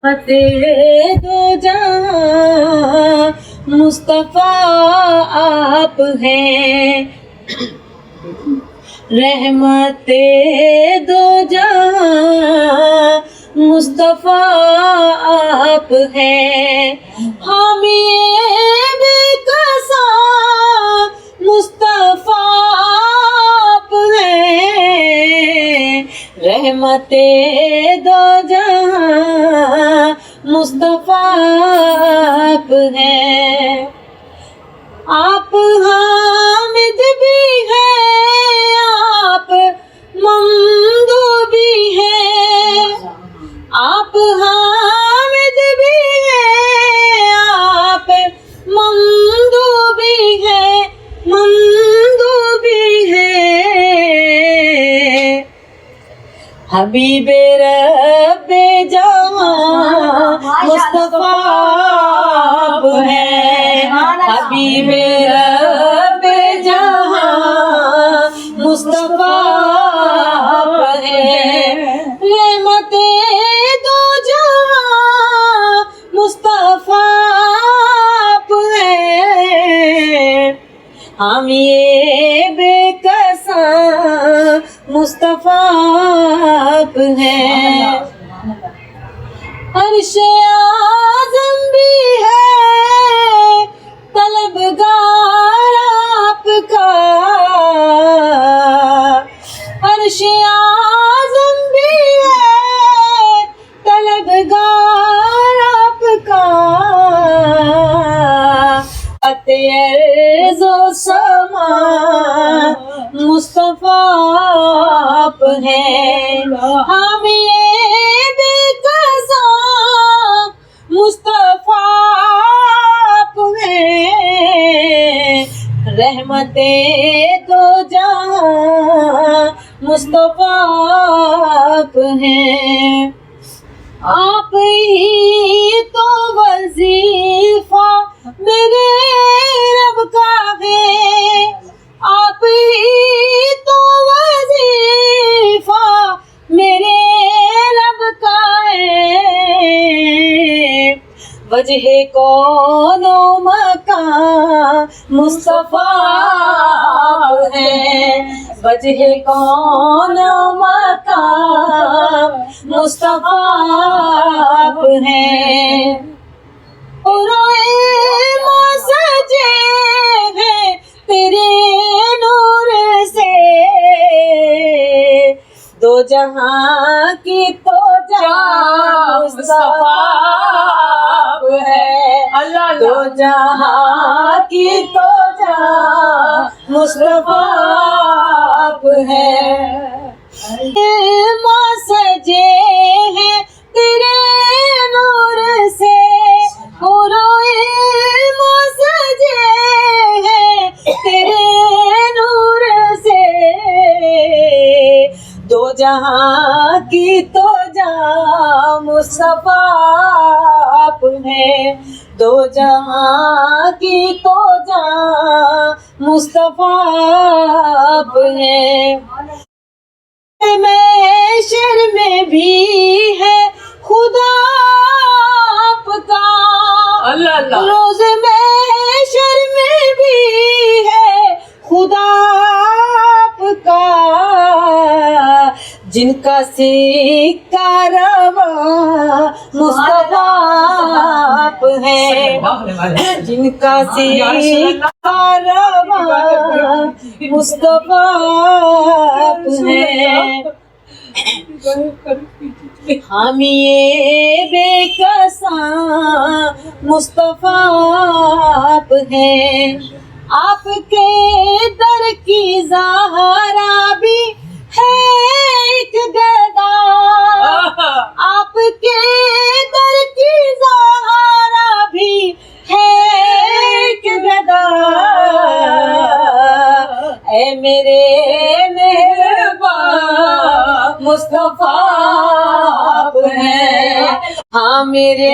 तेरे दो जहां मुस्तफा आप हैं, रहमते दो जहां मुस्तफा आप हैं। हम ये बेकसा मुस्तफा आप हैं, रहमते दो जहां मुस्तफा आप हैं। आप हामिद भी हैं, आप ममदू भी हैं, आप हामिद भी हैं, आप ममदू भी हैं, ममदू भी हैं। हबीबे रब्बे जवां मुस्तफा आप हैं, हबीबे रब्बे जहां मुस्तफा आप हैं, रहमते दो जहां मुस्तफा आप हैं। हम ये बेकसा मुस्तफा आप हैं। अर्शे आज़म भी है तलबगार आपका, अर्शे आज़म भी है तलबगार आपका। अर्ज़ो समा मुस्तफा आप हैं। हम ये बेकसा मुस्तफा आप हैं, रहमते दो जहां मुस्तफा आप हैं। आप ही तो वजीफा मेरे रब का है, आप ही तो वजीफा मेरे रब का है। वजह कौनो मकान मुस्तफा आप हैं, वजह कौनो मकान मुस्तफा आप हैं। सजे हैं तेरे नूर से, दो जहां की तो जहां मुस्तफा आप है, दो जहां की तो जहां मुस्तफा आप है। सजे हैं तेरे नूर से, सजे हैं तेरे नूर से, दो जहां की तो जहां मुस्तफा आप हैं, दो जहां की तो जहां मुस्तफा आप हैं। महशर में भी है खुदा आपका, रोज़ महशर में भी है खुदा आपका। जिनका सिक्का रवां मुस्तफा आप हैं, जिनका सिक्का रवां मुस्तफा आप हैं। हम ये बेकसा मुस्तफा आप हैं। आपके दर की ज़हरा भी है एक गदा, आपके दर की ज़हरा भी है एक गदा। ऐ मेरे मेहरबान मुस्तफा आप हैं, हाँ मेरे